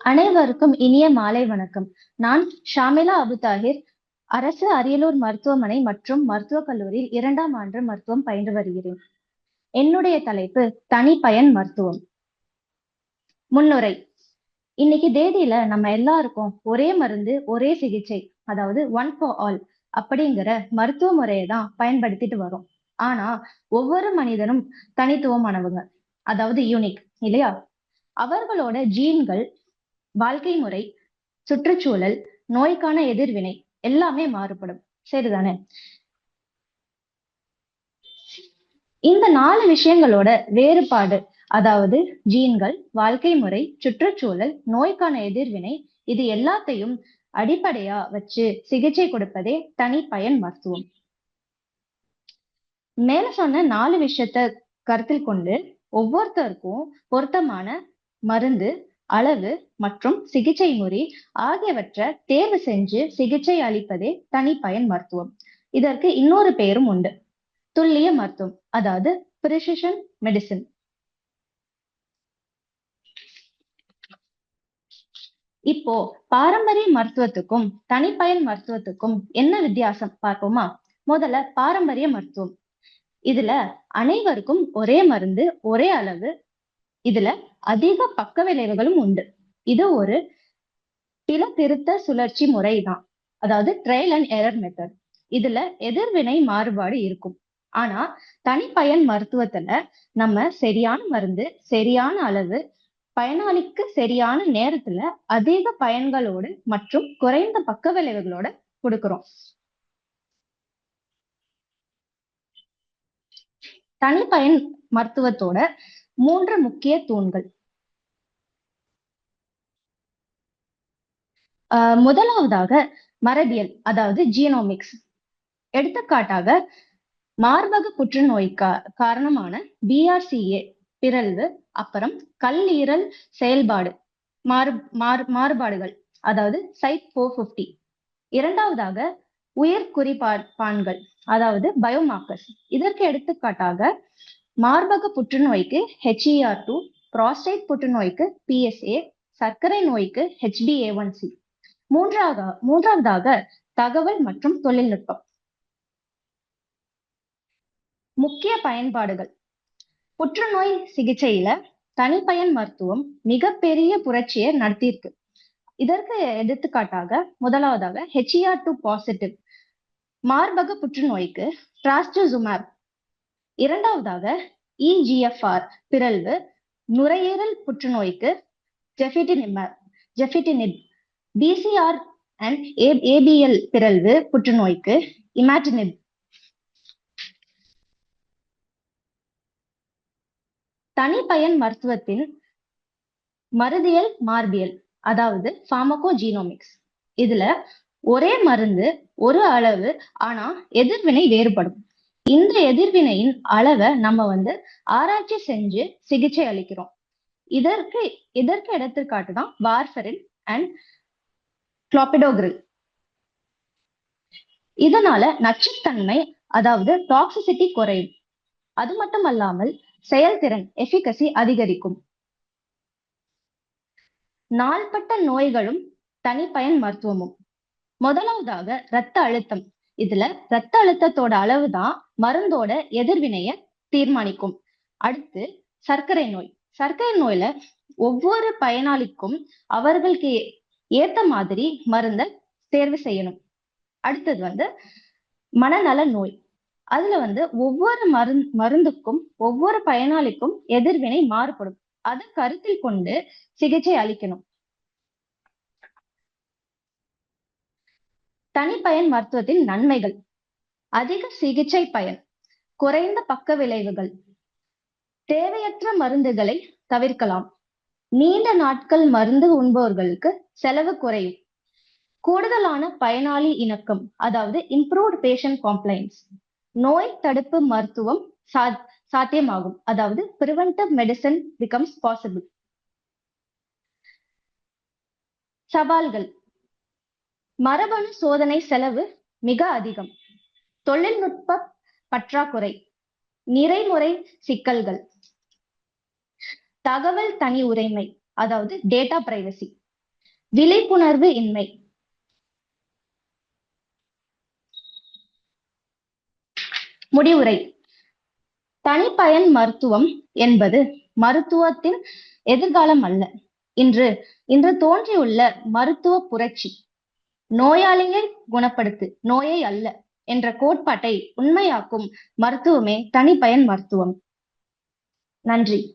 அனைவருக்கும் இனிய மாலை வணக்கம். நான் ஷாமிலா அபு தாஹிர், அரசு அரியலூர் மருத்துவமனை மற்றும் மருத்துவக் கல்லூரியில் 2ஆம் ஆண்டு மருத்துவம் பயின்று வருகிறேன். என்னுடைய தலைப்பு தனிப்பயன் மருத்துவம். முன்னுரை. இன்னைக்கு தேதியில நம்ம எல்லாருக்கும் ஒரே மருந்து ஒரே சிகிச்சை, அதாவது ஒன் ஃபார் ஆல் அப்படிங்கிற மருத்துவ முறையை தான் பயன்படுத்திட்டு வரோம். ஆனா ஒவ்வொரு மனிதனும் தனித்துவமானவங்க, அதாவது யூனிக் இல்லையா? அவர்களோட ஜீன்கள், வாழ்க்கை முறை, சுற்றுச்சூழல், நோய்க்கான எதிர்வினை எல்லாமே மாறுபடும். சரிதானே? இந்த 4 விஷயங்களோட வேறுபாடு, அதாவது ஜீன்கள், வாழ்க்கை முறை, சுற்றுச்சூழல், நோய்க்கான எதிர்வினை, இது எல்லாத்தையும் அடிப்படையா வச்சு சிகிச்சை கொடுப்பதே தனிப்பயன் மருத்துவம். மேல சொன்ன 4 விஷயத்த கருத்தில் கொண்டு ஒவ்வொருத்தருக்கும் பொருத்தமான மருந்து, அளவு மற்றும் சிகிச்சை முறை ஆகியவற்றை தேர்வு செஞ்சு சிகிச்சை அளிப்பதே தனிப்பயன் மருத்துவம். இதற்கு இன்னொரு பெயரும் உண்டு, துல்லிய மருத்துவம், அதாவது பிரிசிஷன் மெடிசின். இப்போ பாரம்பரிய மருத்துவத்துக்கும் தனிப்பயன் மருத்துவத்துக்கும் என்ன வித்தியாசம் பார்ப்போமா? முதல்ல பாரம்பரிய மருத்துவம். இதுல அனைவருக்கும் ஒரே மருந்து ஒரே அளவு, இதுல அதிக பக்க விளைவுகளும் உண்டு. இது ஒரு பில திருத்த சுழற்சி முறைதான், அதாவது ட்ரையல் அண்ட் எரர் மெத்தட். இதுல எதிர்வினை மாறுபாடு இருக்கும். ஆனா தனிப்பயன் மருத்துவத்துல நம்ம சரியான மருந்து, சரியான அளவு, பயனாளிக்கு சரியான நேரத்துல அதிக பயன்களோடு மற்றும் குறைந்த பக்க விளைவுகளோட கொடுக்கிறோம். தனிப்பயன் மருத்துவத்தோட 3 முக்கிய தூண்கள். முதலாவதாக மரபியல், அதாவது ஜீனோமிக்ஸ். எடுத்துக்காட்டாக மார்பக புற்றுநோய்க்கு காரணமான BRCA பிறழ்வு, அப்புறம் கல்லீரல் செயல்பாடு மாறுபாடுகள், அதாவது சைட் 450. இரண்டாவதாக உயிர் குறிப்பான்கள், அதாவது பயோமார்க்கர்ஸ். இதற்கு எடுத்துக்காட்டாக மார்பக புற்றுநோய்க்கு HER2, புரோஸ்டேட் புற்றுநோய்க்கு PSA, சர்க்கரை நோய்க்கு HbA1c. மூன்றாவதாக தகவல் மற்றும் தொழில்நுட்பம். முக்கிய பயன்பாடுகள். புற்றுநோய் சிகிச்சையில தனிப்பயன் மருத்துவம் மிகப்பெரிய புரட்சியை நடத்தியிருக்கு. இதற்கு எடுத்துக்காட்டாக முதலாவதாக HER2 பாசிட்டிவ் மார்பக புற்றுநோய்க்கு ட்ராஸ்டுசுமேப். இரண்டாவதாக EGFR பிறழ்வு நுரையீரல் புற்றுநோய்க்கு ஜெஃபிடினிப். BCR and ABL பிறழ்வு புற்றுநோய்க்கு இமாட்டினிப். தனிப்பயன் மருத்துவத்தின் மருந்தியல் மார்பியல், அதாவது பார்மகோஜீனோமிக்ஸ். இதுல ஒரே மருந்து ஒரு அளவு, ஆனா எதிர்வினை வேறுபடும். இந்த எதிர்வினையின் அளவை நம்ம ஆராய்ச்சி செஞ்சு சிகிச்சை அளிக்கிறோம். இதற்கு எடுத்துக்காட்டுதான் வார்ஃபரின் அண்ட் குளோபிடோகிரில். இதனால நச்சுத்தன்மை, அதாவது டாக்ஸிசிட்டி குறையும். அது மட்டுமல்லாமல் செயல்திறன் எஃபிகசி அதிகரிக்கும். நாள்பட்ட நோய்களும் தனிப்பயன் மருத்துவமும். முதலாவதாக இரத்த அழுத்தம். இதுல இரத்த அழுத்தத்தோட அளவுதான் மருந்தோட எதிர்வினைய தீர்மானிக்கும். அடுத்து சர்க்கரை நோய். சர்க்கரை நோயில ஒவ்வொரு பயனாளிக்கும் அவர்களுக்கு ஏத்த மாதிரி மருந்த தேர்வு செய்யணும். அடுத்தது மனநல நோய். அதுல ஒவ்வொரு மருந்துக்கும் ஒவ்வொரு பயனாளிக்கும் எதிர்வினை மாறுபடும். அதை கருத்தில் கொண்டு சிகிச்சை அளிக்கணும். தனிப்பயன் மருத்துவத்தின் நன்மைகள். அதிக சிகிச்சை பயன், குறைந்த பக்க விளைவுகள், தேவையற்ற மருந்துகளை தவிர்க்கலாம், நீண்ட நாட்கள் மருந்து உண்பவர்களுக்கு செலவு குறையும், கூடுதலான பயனாளி இணக்கம், அதாவது இம்ப்ரூவ்ட் பேஷண்ட் காம்ப்ளைன்ஸ், நோய் தடுப்பு மருத்துவம் சாத்தியமாகும், அதாவது பிரிவென்டிவ் மெடிசன் பிகம்ஸ் பாசிபிள். சவால்கள். மரபணு சோதனை செலவு மிக அதிகம், தொழில்நுட்ப பற்றாக்குறை, நிறைமுறை சிக்கல்கள், தகவல் தனி உரிமை, அதாவது டேட்டா பிரைவசி. விழிப்புணர்வு இன்மை. முடிவுரை. தனிப்பயன் மருத்துவம் என்பது மருத்துவத்தின் எதிர்காலம் அல்ல, இன்று இன்று தோன்றியுள்ள மருத்துவ புரட்சி. நோயாளியை குணப்படுத்து, நோயை அல்ல என்ற கோட்பாட்டை உண்மையாக்கும் மருத்துவமே தனிப்பயன் மருத்துவம். நன்றி.